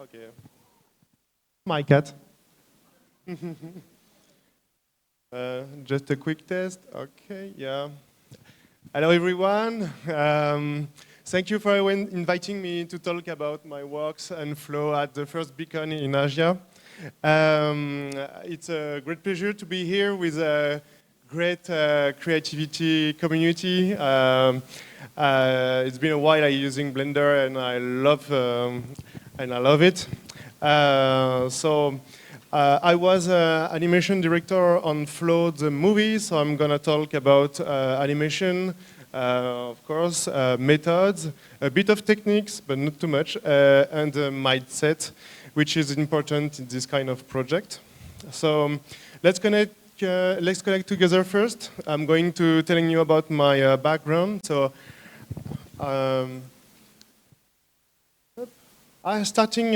Okay. My cat. Just a quick test. Okay, yeah. Hello, everyone. Thank you for inviting me to talk about my works and flow at the first BCON in Asia. It's a great pleasure to be here with a great creativity community. It's been a while using Blender, and I love it. I was animation director on Flow the movie, so I'm gonna talk about animation, of course, methods, a bit of techniques, but not too much, and mindset, which is important in this kind of project. So let's connect together first. I'm going to telling you about my background. So I'm starting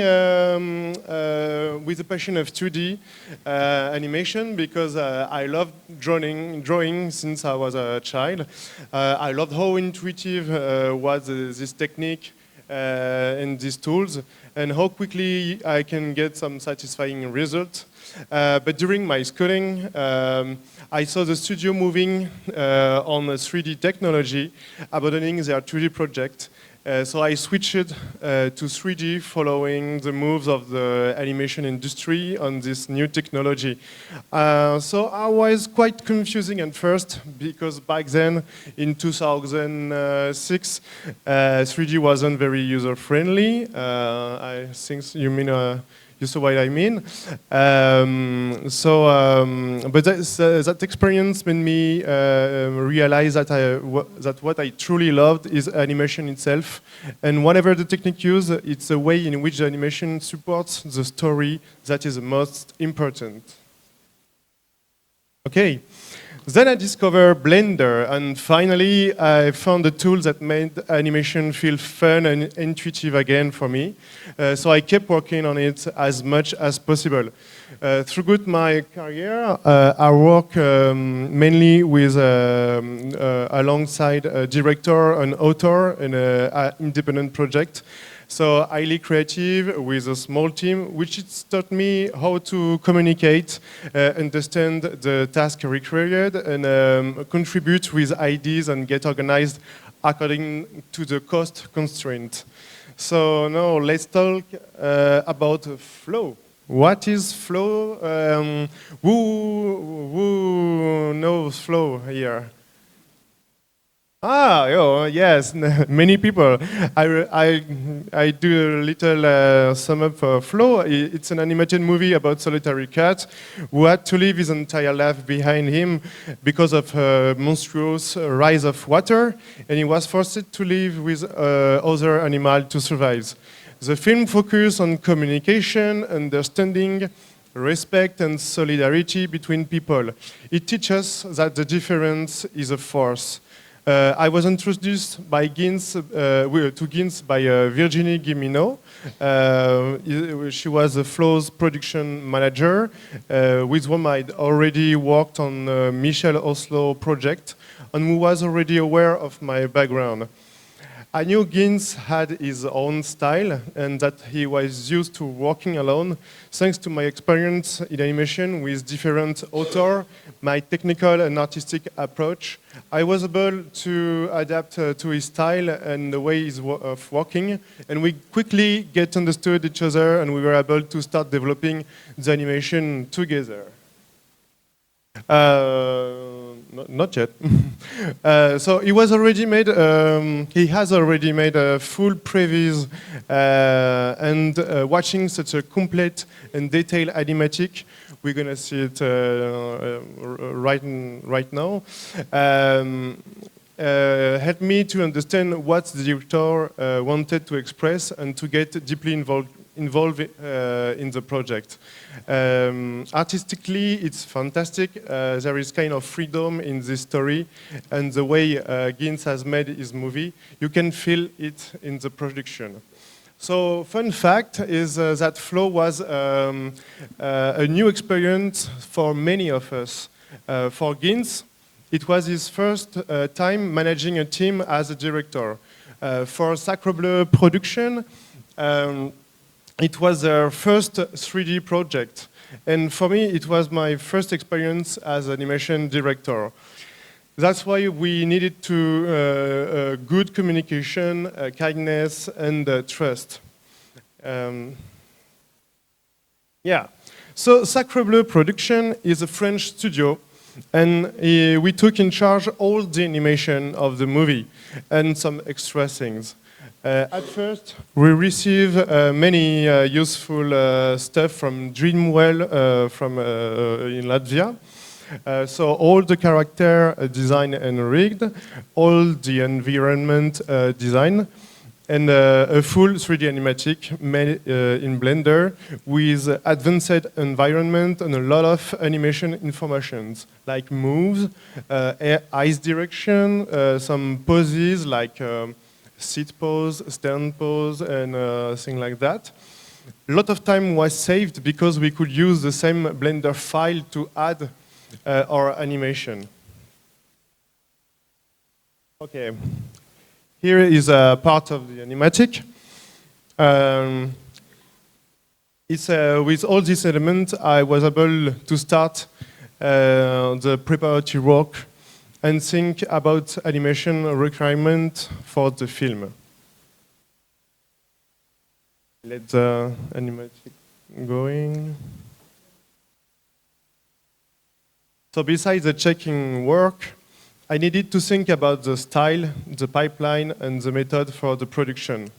with a passion of 2D animation because I love drawing since I was a child. I loved how intuitive was this technique and these tools, and how quickly I can get some satisfying results. But during my schooling, I saw the studio moving on 3D technology, abandoning their 2D project. So I switched to 3D following the moves of the animation industry on this new technology. So I was quite confusing at first because back then in 2006, 3D wasn't very user-friendly. I think you mean you saw what I mean. But that experience made me realize that what I truly loved is animation itself. And whatever the technique used, it's a way in which the animation supports the story that is the most important. Okay. Then I discovered Blender, and finally I found a tool that made animation feel fun and intuitive again for me. So I kept working on it as much as possible. Throughout my career, I work mainly with alongside a director, an author, and an independent project. So highly creative with a small team, which has taught me how to communicate, understand the task required, and contribute with ideas and get organized according to the cost constraint. So now let's talk about flow. What is flow? Who knows flow here? Yes, many people. I do a little sum up for Flow. It's an animated movie about solitary cat who had to leave his entire life behind him because of a monstrous rise of water, and he was forced to live with other animals to survive. The film focuses on communication, understanding, respect, and solidarity between people. It teaches us that the difference is a force. I was introduced by to Gins by Virginie Guimino. She was a Flow's production manager, with whom I'd already worked on Michel Oslo project, and who was already aware of my background. I knew Gins had his own style and that he was used to working alone. Thanks to my experience in animation with different authors, my technical and artistic approach, I was able to adapt to his style and the way of working, and we quickly get understood each other, and we were able to start developing the animation together. Not yet. So he has already made a full previews, and watching such a complete and detailed animatic, we're gonna see it right now. Helped me to understand what the director wanted to express and to get deeply involved in the project. Artistically, it's fantastic. There is kind of freedom in this story, and the way Gins has made his movie, you can feel it in the production. So, fun fact is that Flow was a new experience for many of us. For Gins, it was his first time managing a team as a director. For Sacre Bleu production, it was their first 3D project. And for me, it was my first experience as animation director. That's why we needed to good communication, kindness, and trust. Yeah. So Sacre Bleu Production is a French studio, and we took in charge all the animation of the movie and some extra things. At first, we received many useful stuff from Dreamwell in Latvia. So all the character design and rigged, all the environment design, and a full 3D animatic made in Blender with advanced environment and a lot of animation informations like moves, eyes direction, some poses like seat pose, stand pose, and things like that. A lot of time was saved because we could use the same Blender file to add our animation. Okay. Here is a part of the animatic. With all these elements, I was able to start the preparatory work and think about animation requirement for the film. Let the animatic going. So besides the checking work, I needed to think about the style, the pipeline, and the method for the production.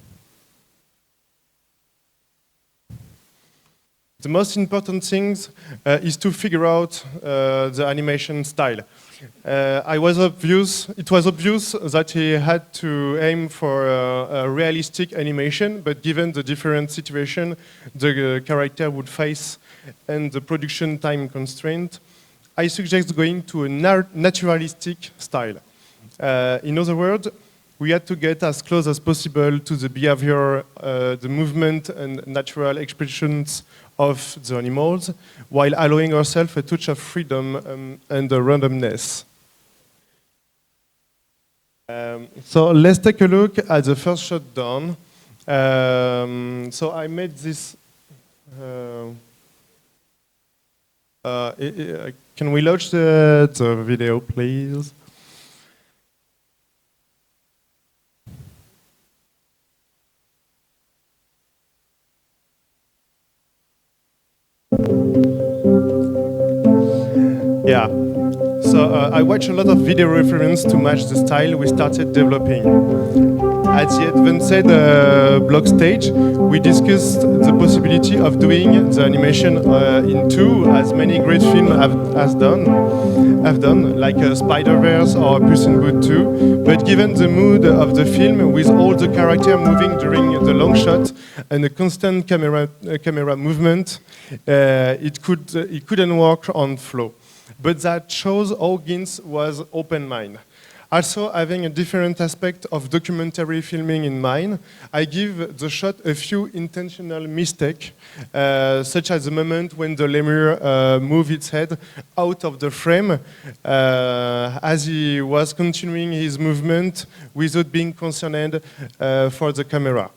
The most important thing is to figure out the animation style. It was obvious that he had to aim for a realistic animation, but given the different situation the character would face and the production time constraint, I suggest going to a naturalistic style. In other words, we had to get as close as possible to the behavior, the movement and natural expressions of the animals, while allowing ourselves a touch of freedom and randomness. So let's take a look at the first shot done. So I made this. Can we launch the video, please? Yeah. So I watched a lot of video reference to match the style we started developing. At the advanced block stage, we discussed the possibility of doing the animation in two, as many great films have done, like Spider-Verse or Puss in Boots 2. But given the mood of the film, with all the characters moving during the long shot and a constant camera movement, it couldn't work on flow. But that shows how Gins was open-minded. Also, having a different aspect of documentary filming in mind, I give the shot a few intentional mistakes, such as the moment when the lemur moved its head out of the frame as he was continuing his movement without being concerned for the camera.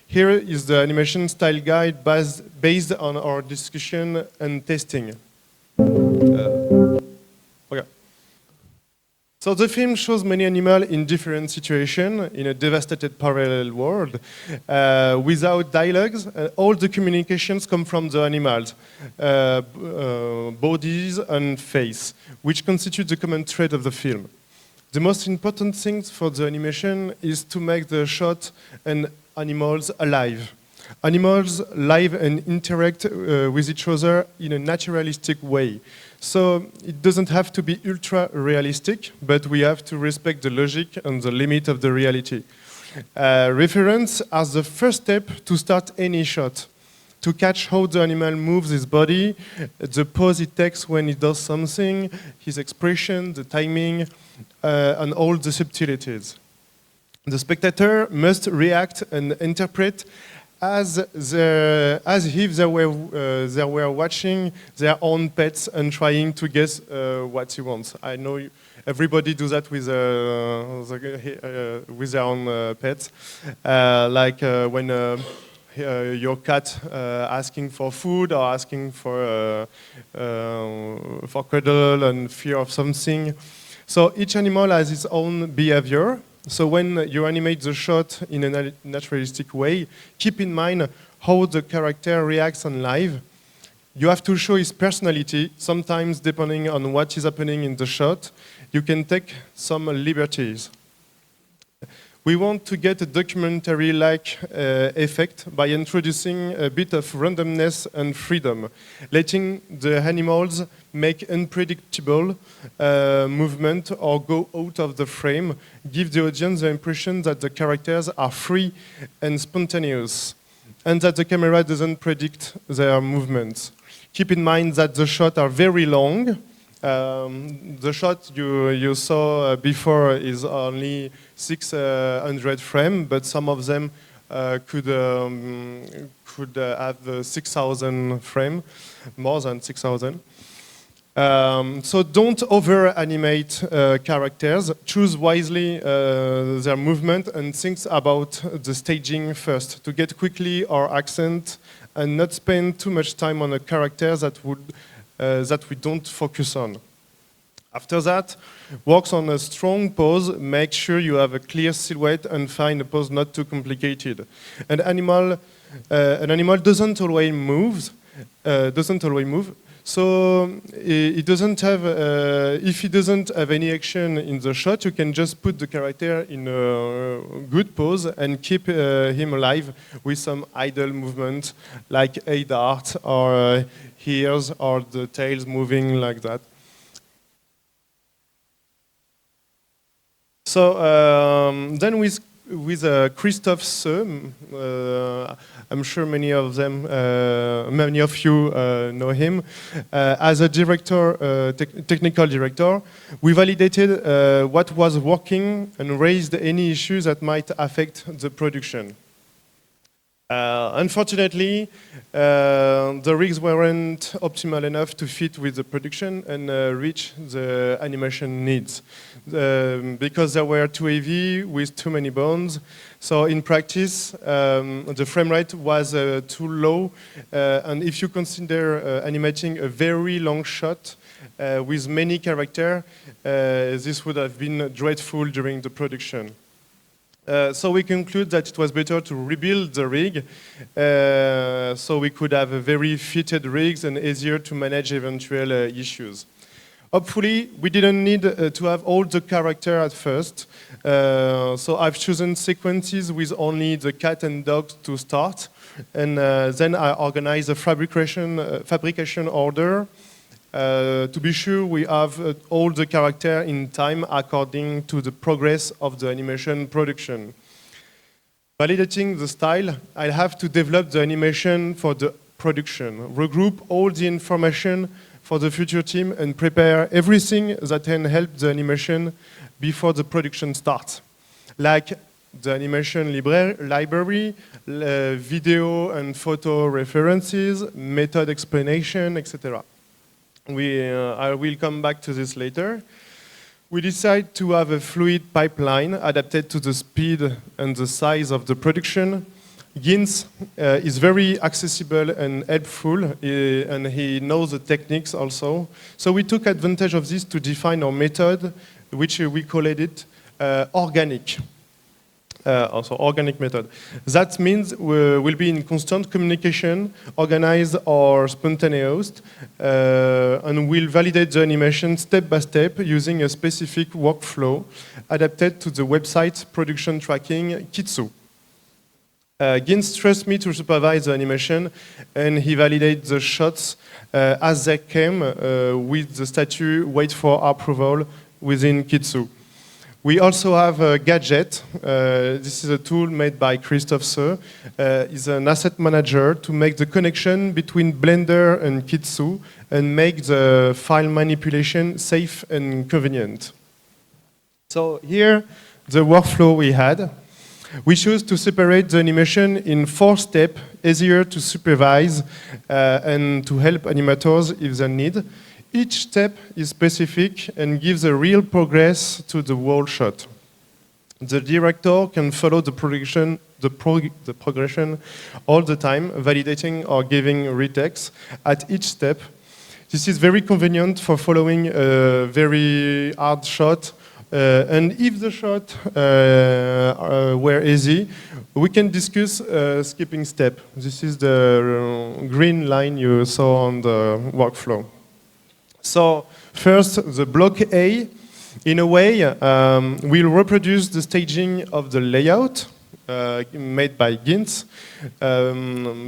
Here is the animation style guide based on our discussion and testing. Okay. So the film shows many animals in different situations in a devastated parallel world without dialogues. All the communications come from the animals, bodies and face, which constitute the common thread of the film. The most important thing for the animation is to make the shot and animals alive. Animals live and interact with each other in a naturalistic way. So it doesn't have to be ultra realistic, but we have to respect the logic and the limit of the reality. Reference as the first step to start any shot, to catch how the animal moves his body, the pose it takes when it does something, his expression, the timing, and all the subtleties. The spectator must react and interpret as if they were watching their own pets and trying to guess what he wants. I know everybody does that with their own pets. Like when your cat asking for food or asking for cuddle and fear of something. So each animal has its own behavior. So when you animate the shot in a naturalistic way, keep in mind how the character reacts on live. You have to show his personality. Sometimes, depending on what is happening in the shot, you can take some liberties. We want to get a documentary-like effect by introducing a bit of randomness and freedom, letting the animals make unpredictable movement or go out of the frame, give the audience the impression that the characters are free and spontaneous, and that the camera doesn't predict their movements. Keep in mind that the shots are very long. The shot you saw before is only 600 frames, but some of them could have 6,000 frames, more than 6,000. So don't over-animate characters. Choose wisely their movement and think about the staging first to get quickly our accent and not spend too much time on a character that we don't focus on. After that, work on a strong pose. Make sure you have a clear silhouette and find a pose not too complicated. An animal doesn't always move. So it doesn't have. If he doesn't have any action in the shot, you can just put the character in a good pose and keep him alive with some idle movement, like a dart or ears or the tails moving like that. So then with Christophe Seu, I'm sure many of you know him. As a director, technical director, we validated what was working and raised any issues that might affect the production. Unfortunately, the rigs weren't optimal enough to fit with the production and reach the animation needs because they were too heavy with too many bones. So in practice, the frame rate was too low, and if you consider animating a very long shot with many characters, this would have been dreadful during the production. So we conclude that it was better to rebuild the rig so we could have a very fitted rigs and easier to manage eventual issues. Hopefully, we didn't need to have all the character at first. So I've chosen sequences with only the cat and dog to start. And then I organize a fabrication order to be sure we have all the character in time according to the progress of the animation production. Validating the style, I have to develop the animation for the production, regroup all the information for the future team and prepare everything that can help the animation before the production starts. Like the animation library, video and photo references, method explanation, etc. I will come back to this later. We decide to have a fluid pipeline adapted to the speed and the size of the production. Gins is very accessible and helpful, and he knows the techniques also. So we took advantage of this to define our method, which we called it organic. Also organic method. That means we'll be in constant communication, organize our spontaneous, and we'll validate the animation step by step using a specific workflow adapted to the website production tracking Kitsu. Gins trusts me to supervise the animation, and he validates the shots as they came with the statue wait for approval within Kitsu. We also have a gadget. This is a tool made by Christophe Seu. He's an asset manager to make the connection between Blender and Kitsu and make the file manipulation safe and convenient. So here, the workflow we had. We choose to separate the animation in 4 steps, easier to supervise and to help animators if they need. Each step is specific and gives a real progress to the whole shot. The director can follow the production the progression all the time, validating or giving retakes at each step. This is very convenient for following a very hard shot, and if the shot were easy, we can discuss skipping step. This is the green line you saw on the workflow. So first, the block A, in a way, will reproduce the staging of the layout made by Gintz,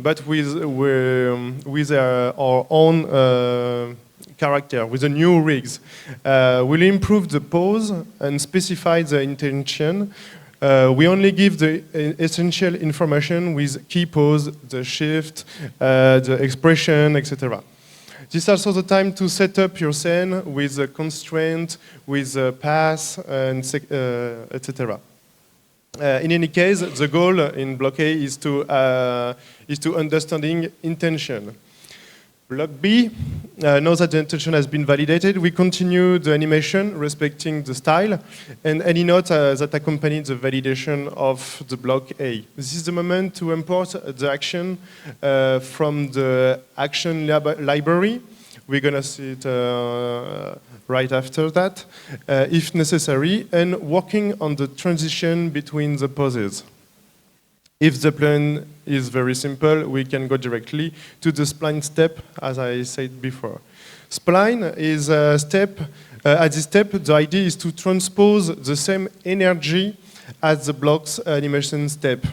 but with our own character, with the new rigs. We'll improve the pose and specify the intention. We only give the essential information with key pose, the shift, the expression, etc. This is also the time to set up your scene with a constraint, with a pass, and etc. In any case, the goal in block A is to understanding intention. Block B, now that the intention has been validated, we continue the animation respecting the style and any notes that accompany the validation of the block A. This is the moment to import the action from the action library. We're going to see it right after that, if necessary, and working on the transition between the poses. If the plan is very simple, we can go directly to the spline step, as I said before. Spline is a step, at this step, the idea is to transpose the same energy as the blocks animation step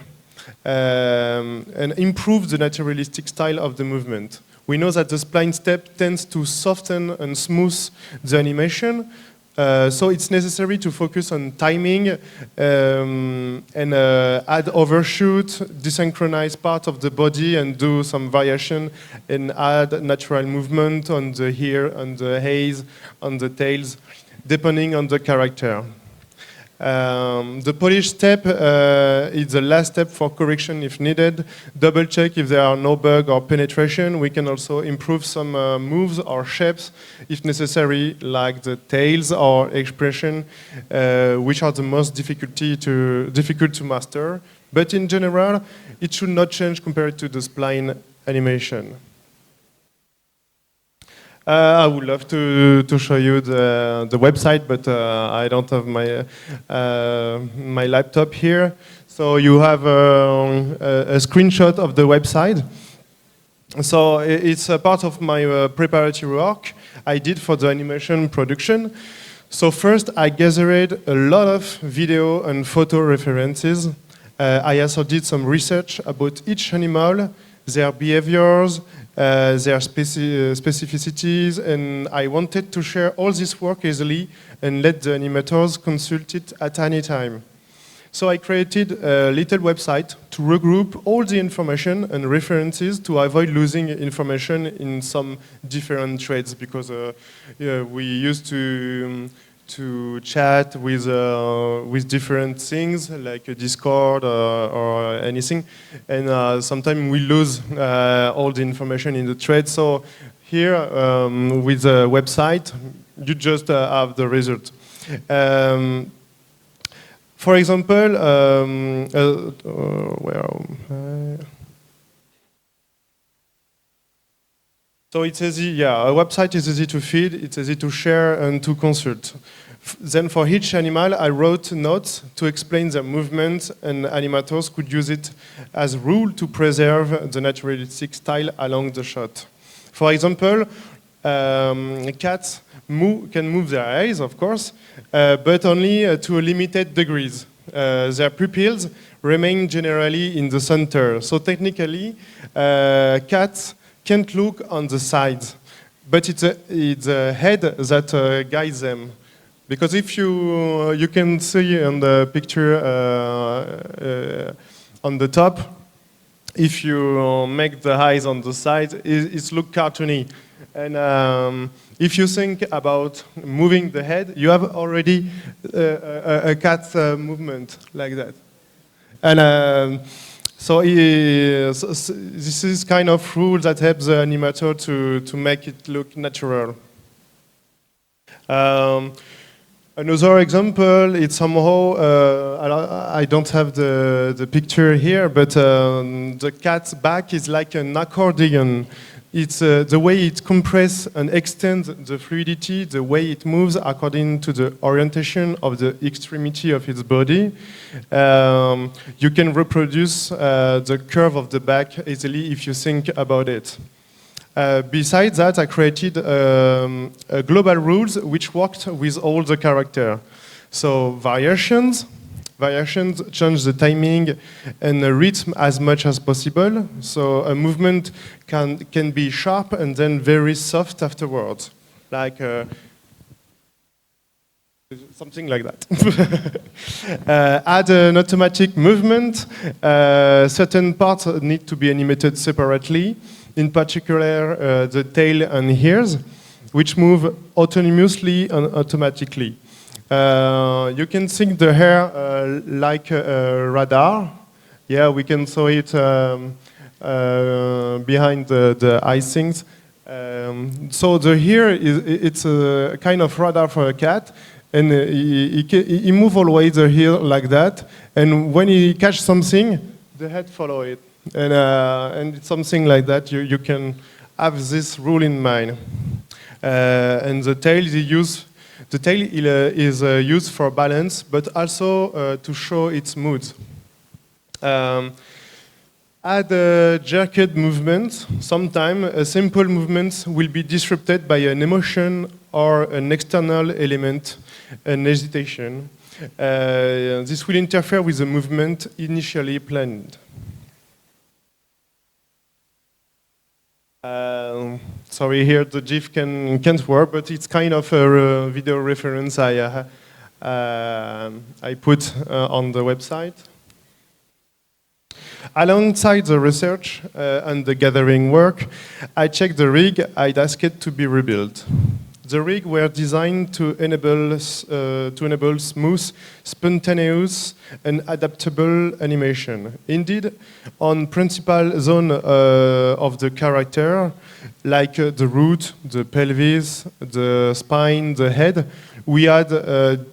and improve the naturalistic style of the movement. We know that the spline step tends to soften and smooth the animation, so it's necessary to focus on timing and add overshoot, desynchronize part of the body and do some variation and add natural movement on the hair, on the haze, on the tails, depending on the character. The polish step is the last step for correction if needed. Double check if there are no bug or penetration. We can also improve some moves or shapes if necessary, like the tails or expression, which are the most difficult to master. But in general, it should not change compared to the spline animation. I would love to show you the website, but I don't have my laptop here. So you have a screenshot of the website. So it's a part of my preparatory work I did for the animation production. So first, I gathered a lot of video and photo references. I also did some research about each animal, their behaviors, their specificities, and I wanted to share all this work easily and let the animators consult it at any time. So I created a little website to regroup all the information and references to avoid losing information in some different threads, because we used to chat with different things like a Discord or anything, and sometimes we lose all the information in the thread. So here with the website, you just have the result. For example, so it's easy, yeah, a website is easy to feed, it's easy to share and to consult. Then for each animal, I wrote notes to explain their movements, and animators could use it as a rule to preserve the naturalistic style along the shot. For example, cats can move their eyes, of course, but only to a limited degrees. Their pupils remain generally in the center. So technically, cats can't look on the sides, but it's the head that guides them. Because if you can see on the picture on the top, if you make the eyes on the side, it looks cartoony. And if you think about moving the head, you have already a cat movement like that. And so this is kind of rule that helps the animator to make it look natural. Another example, it's somehow, I don't have the picture here, but the cat's back is like an accordion. It's the way it compresses and extends the fluidity, the way it moves according to the orientation of the extremity of its body. You can reproduce the curve of the back easily if you think about it. Besides that, I created global rules which worked with all the characters. So variations change the timing and the rhythm as much as possible. So a movement can be sharp and then very soft afterwards, like something like that. Add an automatic movement. Certain parts need to be animated separately. In particular, the tail and ears, which move autonomously and automatically. You can think the hair like a radar. Yeah, we can saw it behind the eye things. So the hair it's a kind of radar for a cat, and he move always the hair like that. And when he catch something, the head follow it. And it's something like that. You can have this rule in mind. And the tail is used for balance, but also to show its mood. Add a jerked movement. Sometimes a simple movement will be disrupted by an emotion or an external element, an hesitation. This will interfere with the movement initially planned. Sorry, here the GIF can't work, but it's kind of a video reference I put on the website. Alongside the research and the gathering work, I checked the rig I'd asked to be rebuilt. The rig were designed to enable smooth, spontaneous, and adaptable animation. Indeed, on principal zone of the character, like the root, the pelvis, the spine, the head, we had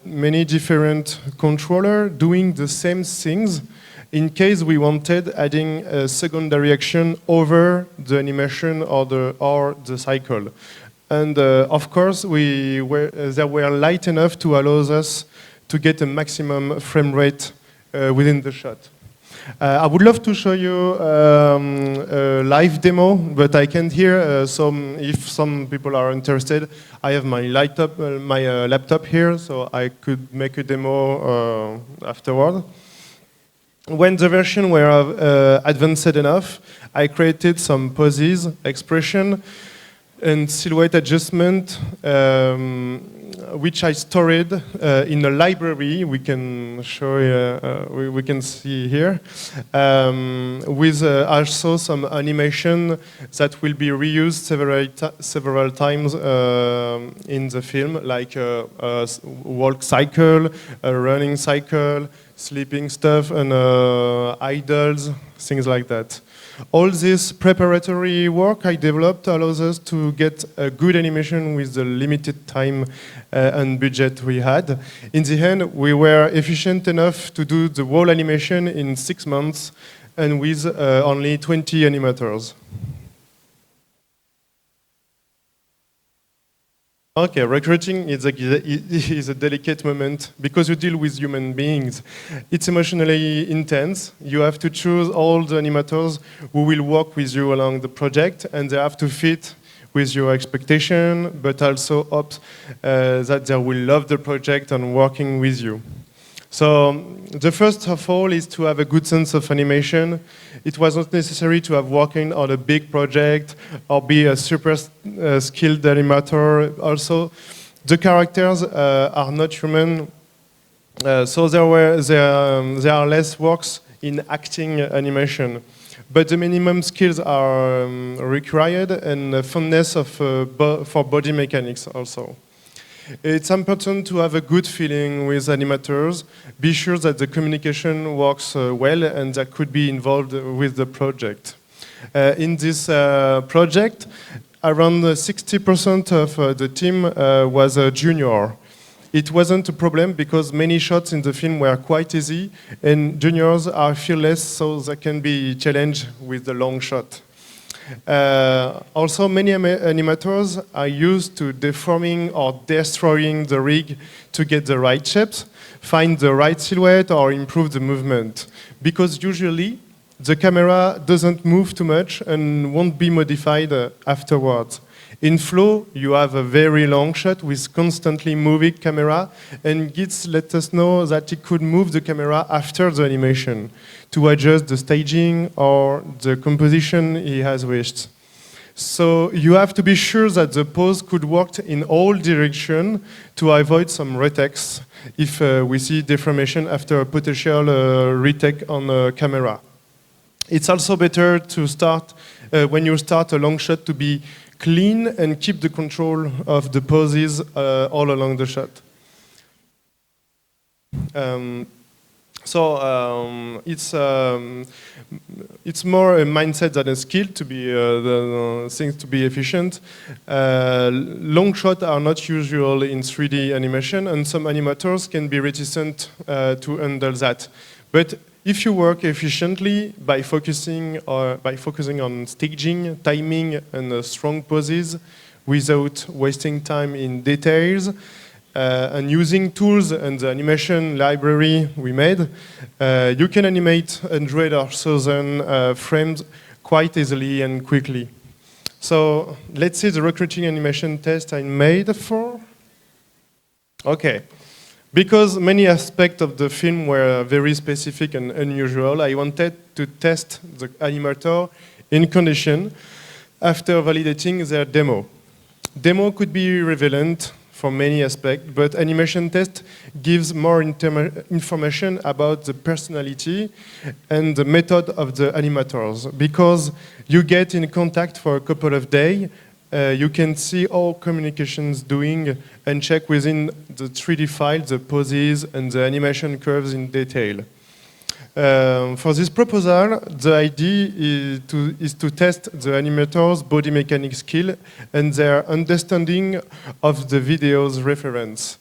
many different controllers doing the same things in case we wanted adding a secondary action over the animation or the cycle. And of course, they were light enough to allow us to get a maximum frame rate within the shot. I would love to show you a live demo, but I can't hear. If some people are interested, I have my laptop here, so I could make a demo afterward. When the version were advanced enough, I created some poses, expression, and silhouette adjustment, which I stored in a library. We can show, we can see here, with also some animation that will be reused several times in the film, like a walk cycle, a running cycle, sleeping stuff, and idols, things like that. All this preparatory work I developed allows us to get a good animation with the limited time and budget we had. In the end, we were efficient enough to do the whole animation in 6 months and with only 20 animators. Okay, recruiting is a delicate moment because you deal with human beings. It's emotionally intense. You have to choose all the animators who will work with you along the project, and they have to fit with your expectation, but also hope that they will love the project and working with you. So the first of all is to have a good sense of animation. It was not necessary to have working on a big project or be a super skilled animator. Also, the characters are not human, so there are less works in acting animation. But the minimum skills are required, and fondness for body mechanics also. It's important to have a good feeling with animators, be sure that the communication works well and that could be involved with the project. In this project, around 60% of the team was a junior. It wasn't a problem because many shots in the film were quite easy, and juniors are fearless, so they can be challenged with the long shot. Also, many animators are used to deforming or destroying the rig to get the right shapes, find the right silhouette, or improve the movement. Because usually, the camera doesn't move too much and won't be modified afterwards. In Flow, you have a very long shot with constantly moving camera, and Gitz let us know that it could move the camera after the animation to adjust the staging or the composition he has wished. So you have to be sure that the pose could work in all directions to avoid some retakes if we see deformation after a potential retake on the camera. It's also better to start, when you start a long shot, to be clean and keep the control of the poses all along the shot. It's more a mindset than a skill to be the things to be efficient. Long shots are not usual in 3D animation, and some animators can be reticent to handle that. But if you work efficiently by focusing on staging, timing, and strong poses without wasting time in details, and using tools and the animation library we made, you can animate 100 or 1,000 frames quite easily and quickly. So let's see the recruiting animation test I made for. Okay. Because many aspects of the film were very specific and unusual, I wanted to test the animator in condition after validating their demo. Demo could be relevant for many aspects, but animation test gives more information about the personality and the method of the animators. Because you get in contact for a couple of days, you can see how communication's doing and check within the 3D file the poses and the animation curves in detail. For this proposal, the idea is to test the animators' body mechanics skill and their understanding of the video's reference.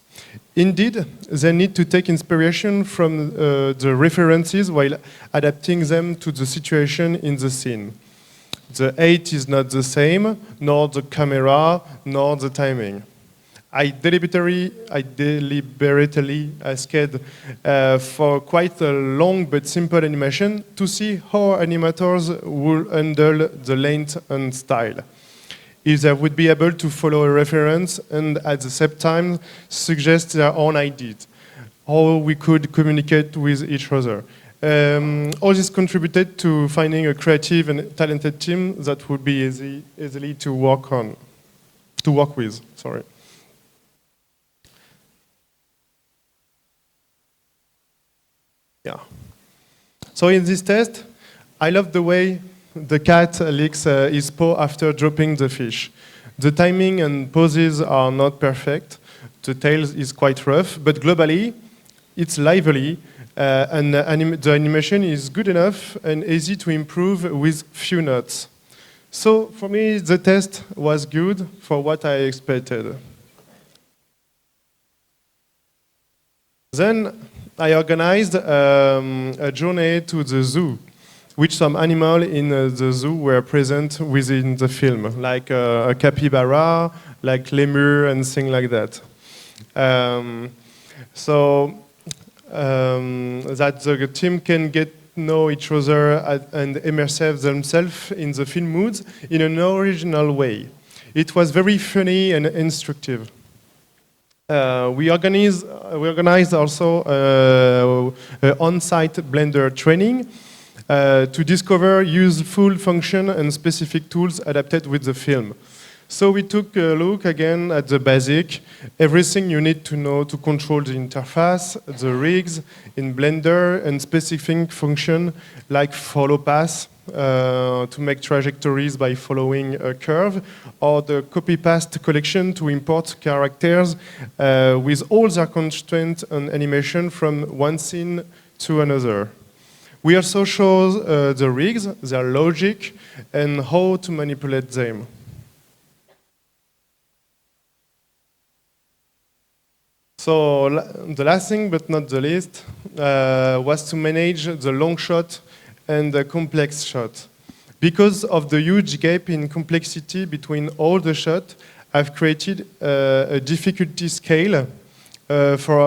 Indeed, they need to take inspiration from the references while adapting them to the situation in the scene. The height is not the same, nor the camera, nor the timing. I deliberately asked for quite a long but simple animation to see how animators will handle the length and style. If they would be able to follow a reference and at the same time suggest their own ideas, how we could communicate with each other. All this contributed to finding a creative and talented team that would be easily to work with. Sorry. Yeah. So in this test, I love the way the cat licks his paw after dropping the fish. The timing and poses are not perfect. The tail is quite rough, but globally, it's lively. And the animation is good enough and easy to improve with few notes. So for me, the test was good for what I expected. Then I organized a journey to the zoo, which some animals in the zoo were present within the film, like a capybara, like lemur, and things like that. That the team can get know each other and immerse themselves in the film moods in an original way. It was very funny and instructive. We organized also on-site Blender training to discover useful function and specific tools adapted with the film. So we took a look again at the basic, everything you need to know to control the interface, the rigs in Blender, and specific function like follow path to make trajectories by following a curve, or the copy-paste collection to import characters with all their constraints and animation from one scene to another. We also show the rigs, their logic, and how to manipulate them. So the last thing, but not the least, was to manage the long shot and the complex shot. Because of the huge gap in complexity between all the shots, I've created a difficulty scale for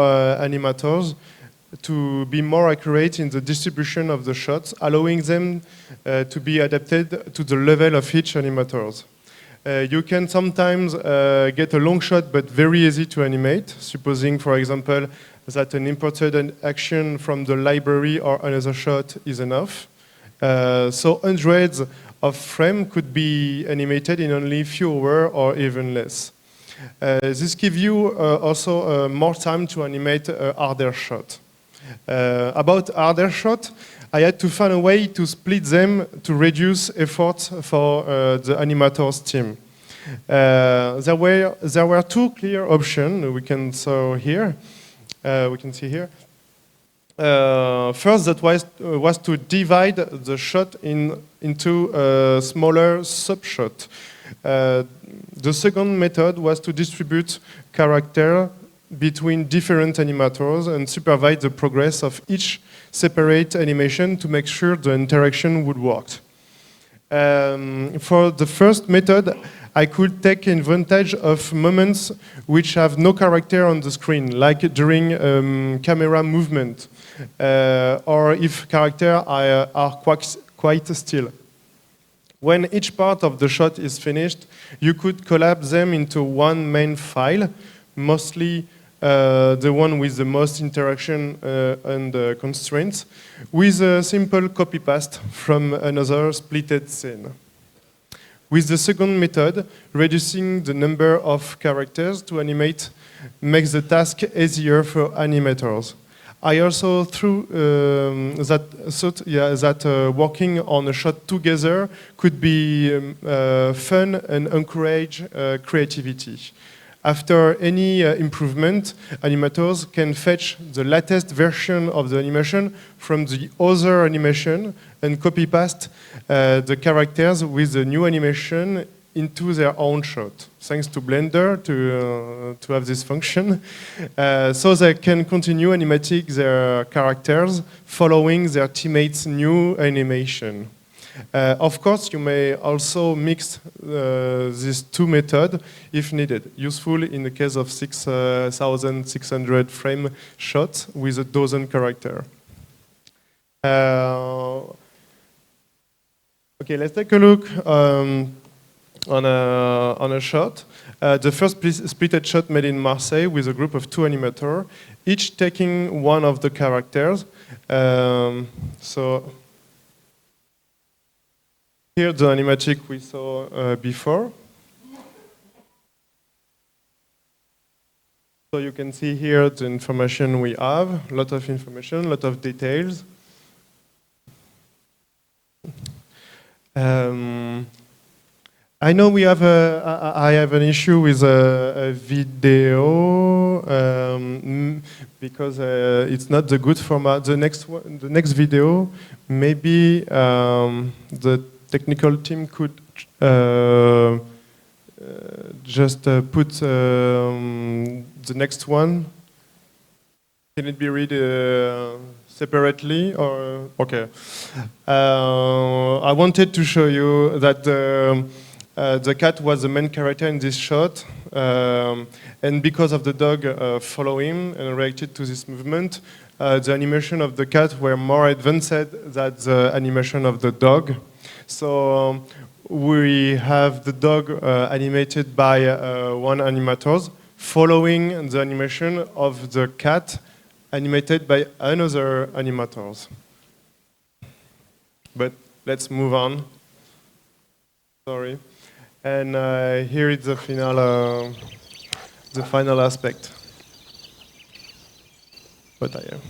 animators to be more accurate in the distribution of the shots, allowing them to be adapted to the level of each animators. You can sometimes get a long shot but very easy to animate, supposing, for example, that an imported action from the library or another shot is enough. So hundreds of frames could be animated in only a few hours or even less. This gives you also more time to animate a harder shot. About harder shot, I had to find a way to split them to reduce effort for the animators team. There were two clear options we can see here. First, that was to divide the shot into smaller sub-shots. The second method was to distribute character between different animators and supervise the progress of each separate animation to make sure the interaction would work. For the first method, I could take advantage of moments which have no character on the screen, like during camera movement, or if characters are quite still. When each part of the shot is finished, you could collapse them into one main file, mostly the one with the most interaction and constraints, with a simple copy-paste from another splitted scene. With the second method, reducing the number of characters to animate makes the task easier for animators. I also thought that working on a shot together could be fun and encourage creativity. After any improvement, animators can fetch the latest version of the animation from the other animation and copy-paste the characters with the new animation into their own shot. Thanks to Blender to have this function. So they can continue animating their characters following their teammates' new animation. Of course, you may also mix these two methods if needed, useful in the case of 6,600 frame shots with a dozen characters. Okay, let's take a look on a shot. The first splitted shot made in Marseille with a group of 2 animators, each taking one of the characters. So here the animatic we saw before. So you can see here the information we have, a lot of information, a lot of details. I know we have I have an issue with a video because it's not the good format. The next video, maybe the technical team could just put the next one. Can it be read separately or okay? I wanted to show you that the cat was the main character in this shot, and because of the dog following and reacted to this movement, the animation of the cat were more advanced than the animation of the dog. So we have the dog animated by one animator following the animation of the cat animated by another animators. But let's move on. Sorry. And here is the final aspect. What I am.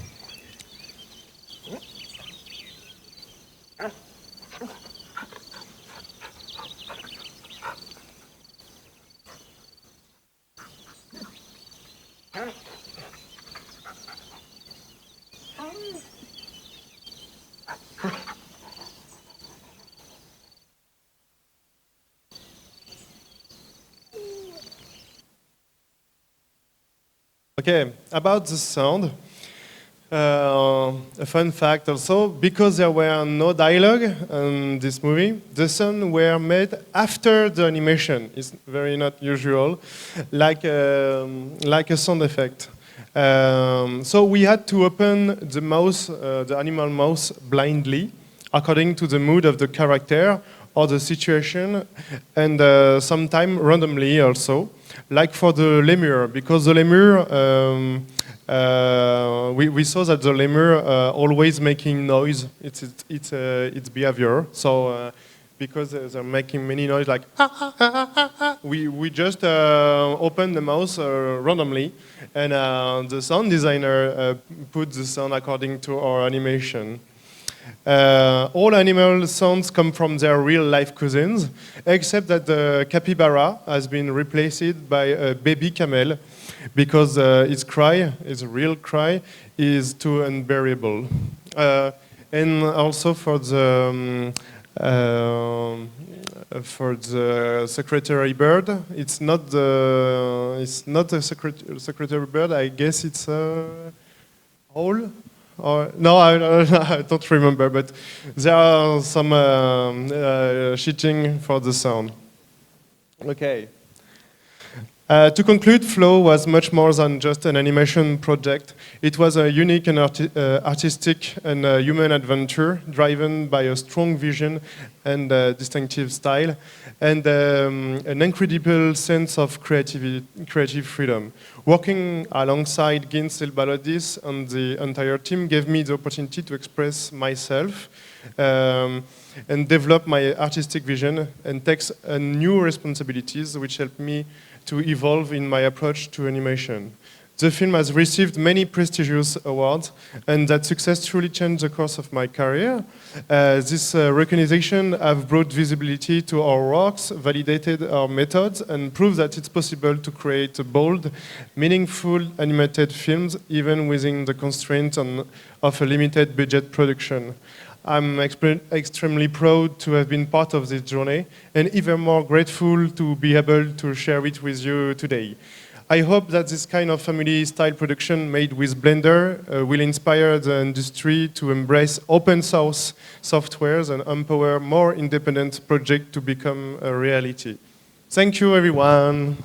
Okay, about the sound. A fun fact also, because there were no dialogue in this movie, the sound were made after the animation. It's very not usual, like a sound effect. So we had to open the mouse, the animal mouse, blindly, according to the mood of the character or the situation, and sometimes randomly also, like for the lemur, because the lemur, we saw that the lemur always making noise. It's behavior. So because they're making many noise, like we just open the mouse randomly, and the sound designer put the sound according to our animation. All animal sounds come from their real-life cousins, except that the capybara has been replaced by a baby camel, because its cry, its real cry, is too unbearable. And also for the secretary bird, it's not a secretary bird. I guess it's a owl. Or, no, I don't remember, but there are some cheating for the sound. Okay. To conclude, Flow was much more than just an animation project. It was a unique and artistic and human adventure driven by a strong vision and distinctive style, and an incredible sense of creative freedom. Working alongside Gin Silbalodis and the entire team gave me the opportunity to express myself and develop my artistic vision and take new responsibilities which helped me to evolve in my approach to animation. The film has received many prestigious awards, and that success truly changed the course of my career. This recognition have brought visibility to our works, validated our methods, and proved that it's possible to create bold, meaningful animated films even within the constraints of a limited budget production. I'm extremely proud to have been part of this journey, and even more grateful to be able to share it with you today. I hope that this kind of family-style production made with Blender will inspire the industry to embrace open source softwares and empower more independent projects to become a reality. Thank you, everyone.